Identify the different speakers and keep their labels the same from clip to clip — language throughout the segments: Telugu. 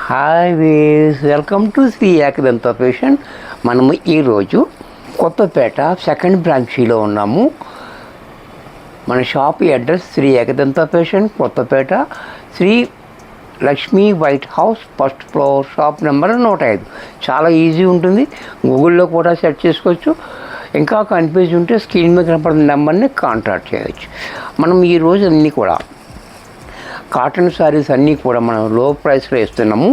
Speaker 1: Hi guys welcome to Shri Ekadanta fashion. మనము ఈరోజు కొత్తపేట సెకండ్ బ్రాంచీలో ఉన్నాము. మన shop address Shri Ekadanta fashion, Kothapeta, Shri Lakshmi white house, first floor, shop number 105. చాలా ఈజీ ఉంటుంది, గూగుల్లో కూడా సెర్చ్ చేసుకోవచ్చు. ఇంకా కన్ఫ్యూజ్ ఉంటే స్క్రీన్ మీద కనపడిన నెంబర్ని కాంటాక్ట్ చేయవచ్చు. మనం ఈరోజు అన్నీ కూడా కాటన్ శారీస్ అన్నీ కూడా మనం లో ప్రైస్లో ఇస్తున్నాము.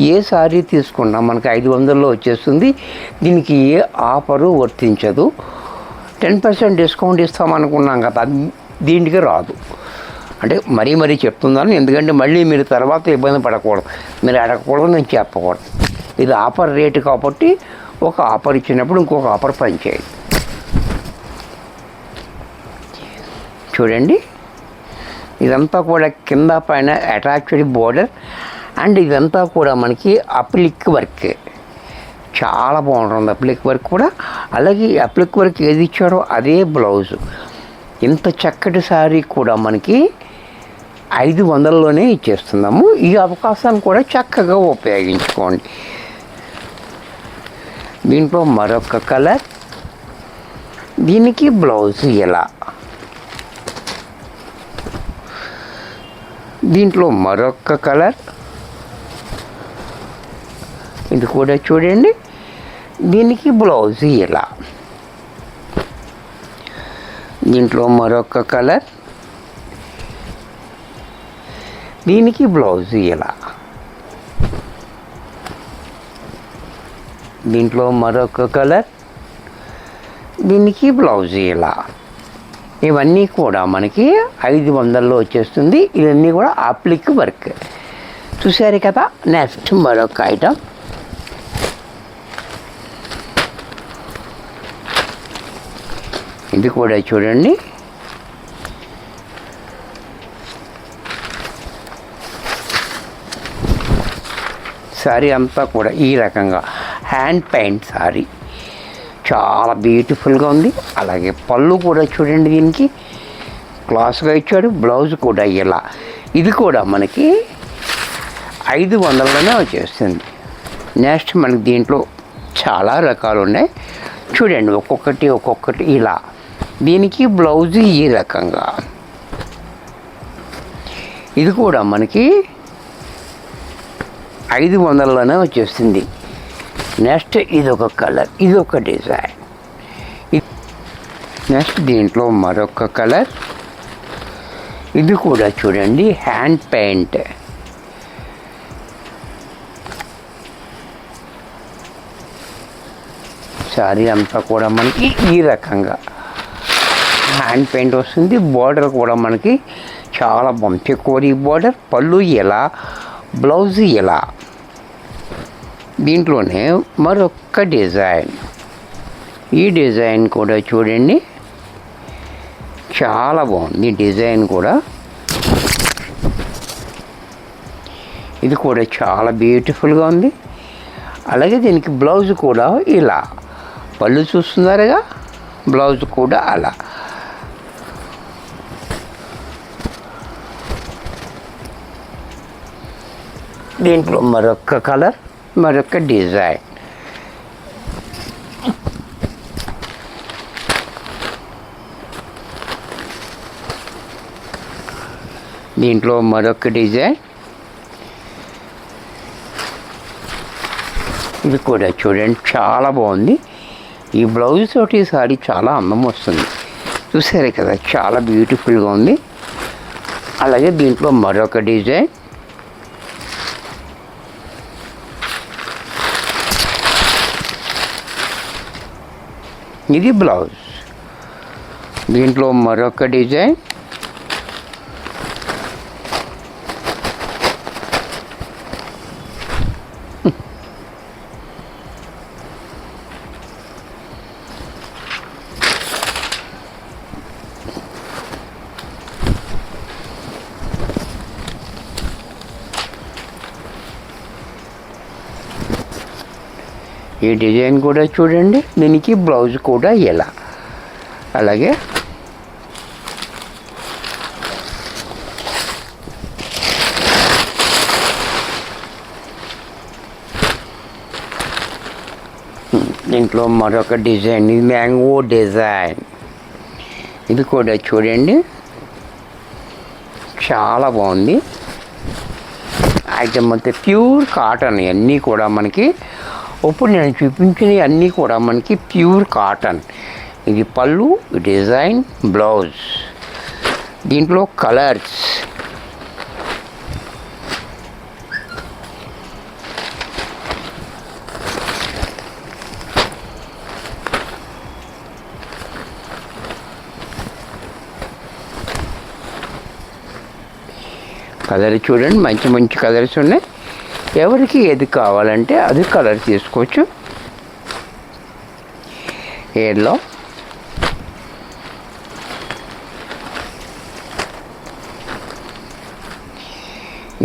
Speaker 1: ఏ శారీ తీసుకున్నా మనకి 500లో వచ్చేస్తుంది. దీనికి ఏ ఆఫరు వర్తించదు. 10% డిస్కౌంట్ ఇస్తామనుకున్నాం కదా, దీనికి రాదు. అంటే మరీ చెప్తున్నాను, ఎందుకంటే మళ్ళీ మీరు తర్వాత ఇబ్బంది పడకూడదు, మీరు అడగకూడదు, నేను చెప్పకూడదు. ఇది ఆఫర్ రేటు కాబట్టి ఒక ఆఫర్ ఇచ్చినప్పుడు ఇంకొక ఆఫర్ పనిచేయదు. చూడండి, ఇదంతా కూడా కింద పైన అటాచ్డ్ బోర్డర్ అండ్ ఇదంతా కూడా మనకి అప్లిక్ వర్క్. చాలా బాగుంటుంది అప్లిక్ వర్క్ కూడా. అలాగే అప్లిక్ వర్క్ ఏది ఇచ్చారో అదే బ్లౌజు. ఇంత చక్కటి శారీ కూడా మనకి 500లోనే ఇచ్చేస్తున్నాము. ఈ అవకాశాన్ని కూడా చక్కగా ఉపయోగించుకోండి. దీంట్లో మరొక కలర్, దీనికి బ్లౌజ్ ఎలా, దీంట్లో మరొక కలర్, ఇది కూడా చూడండి, దీనికి బ్లౌజ్ ఎలా, దీంట్లో మరొక కలర్, దీనికి బ్లౌజ్ ఎలా, దీంట్లో మరొక కలర్, దీనికి బ్లౌజ్ ఎలా. ఇవన్నీ కూడా మనకి 500లో వచ్చేస్తుంది. ఇవన్నీ కూడా అప్లిక్ వర్క్. చూసారు కదా. నెక్స్ట్ మరొక ఐటమ్, ఇది కూడా చూడండి. శారీ అంతా కూడా ఈ రకంగా హ్యాండ్ పెయింట్ శారీ, చాలా బ్యూటిఫుల్గా ఉంది. అలాగే పళ్ళు కూడా చూడండి, దీనికి క్లాస్గా ఇచ్చాడు. బ్లౌజ్ కూడా ఇలా. ఇది కూడా మనకి 500లోనే వచ్చేస్తుంది. నెక్స్ట్ మనకి దీంట్లో చాలా రకాలు ఉన్నాయి చూడండి, ఒక్కొక్కటి ఇలా. దీనికి బ్లౌజ్ ఈ రకంగా. ఇది కూడా మనకి 500లోనే వచ్చేస్తుంది. నెక్స్ట్ ఇదొక కలర్, ఇదొక డిజైన్. నెక్స్ట్ దీంట్లో మరొక కలర్, ఇది కూడా చూడండి హ్యాండ్ పెయింట్. శారీ అంతా కూడా మనకి ఈ రకంగా హ్యాండ్ పెయింట్ వస్తుంది. బార్డర్ కూడా మనకి చాలా బాగుంది, చెకోరీ బార్డర్. పళ్ళు ఎలా, బ్లౌజ్ ఎలా. దీంట్లోనే మరొక డిజైన్, ఈ డిజైన్ కూడా చూడండి, చాలా బాగుంది డిజైన్ కూడా. ఇది కూడా చాలా బ్యూటిఫుల్గా ఉంది. అలాగే దీనికి బ్లౌజ్ కూడా ఇలా. పళ్ళు చూస్తున్నారుగా, బ్లౌజ్ కూడా అలా. దీంట్లో మరొక కలర్, మరొక డిజైన్. దీంట్లో మరొక డిజైన్. ఇది కూడా చూడండి, చాలా బాగుంది. ఈ బ్లౌజ్ తోటి సారీ చాలా అందం వస్తుంది. చూసారు కదా, చాలా బ్యూటిఫుల్గా ఉంది. అలాగే దీంట్లో మరొక డిజైన్. ఇది బ్లౌజ్. దీంట్లో మరొక డిజైన్. ఈ డిజైన్ కూడా చూడండి, దీనికి బ్లౌజ్ కూడా ఎలా. అలాగే దీంట్లో మరొక డిజైన్, ఇది మ్యాంగో డిజైన్. ఇది కూడా చూడండి, చాలా బాగుంది. ఐటమ్ అంతా ప్యూర్ కాటన్. అన్నీ కూడా మనకి ఇప్పుడు నేను చూపించినవి అన్నీ కూడా మనకి ప్యూర్ కాటన్. ఇది పళ్ళు, డిజైన్, బ్లౌజ్. దీంట్లో కలర్స్, కలర్ చూడండి, మంచి మంచి కలర్స్ ఉన్నాయి. ఎవరికి ఏది కావాలంటే అది కలర్ తీసుకోవచ్చు. ఎల్లో,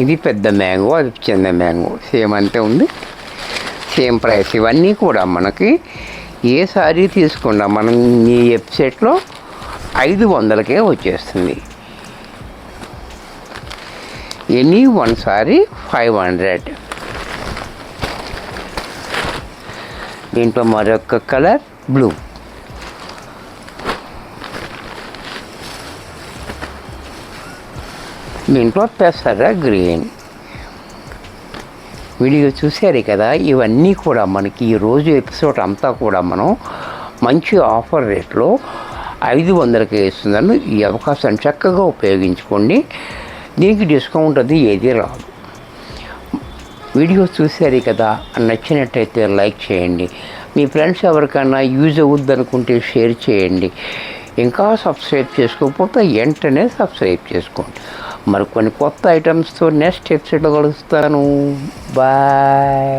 Speaker 1: ఇది పెద్ద మ్యాంగో, అది చిన్న మ్యాంగో. సేమ్ అంతే ఉంది, సేమ్ ప్రైస్. ఇవన్నీ కూడా మనకి ఏ సారీ తీసుకున్నా మనం ఈ వెబ్సైట్లో 500కే వచ్చేస్తుంది. Any one sorry 500. దీంట్లో మరొక కలర్ బ్లూ. దీంట్లో పెసర గ్రీన్. వీడియో చూసారు కదా, ఇవన్నీ కూడా మనకి ఈరోజు ఎపిసోడ్ అంతా కూడా మనం మంచి ఆఫర్ రేట్లో 500కి ఇస్తుందని ఈ అవకాశాన్ని చక్కగా ఉపయోగించుకోండి. దీనికి డిస్కౌంట్ అది ఏది రాదు. వీడియో చూసారు కదా, నచ్చినట్టయితే లైక్ చేయండి. మీ ఫ్రెండ్స్ ఎవరికైనా యూజ్ అవుద్ది అనుకుంటే షేర్ చేయండి. ఇంకా సబ్స్క్రైబ్ చేసుకోకపోతే వెంటనే సబ్స్క్రైబ్ చేసుకోండి. మరి కొన్ని కొత్త ఐటమ్స్తో నెక్స్ట్ ఎపిసోడ్లో కలుస్తాను. బాయ్.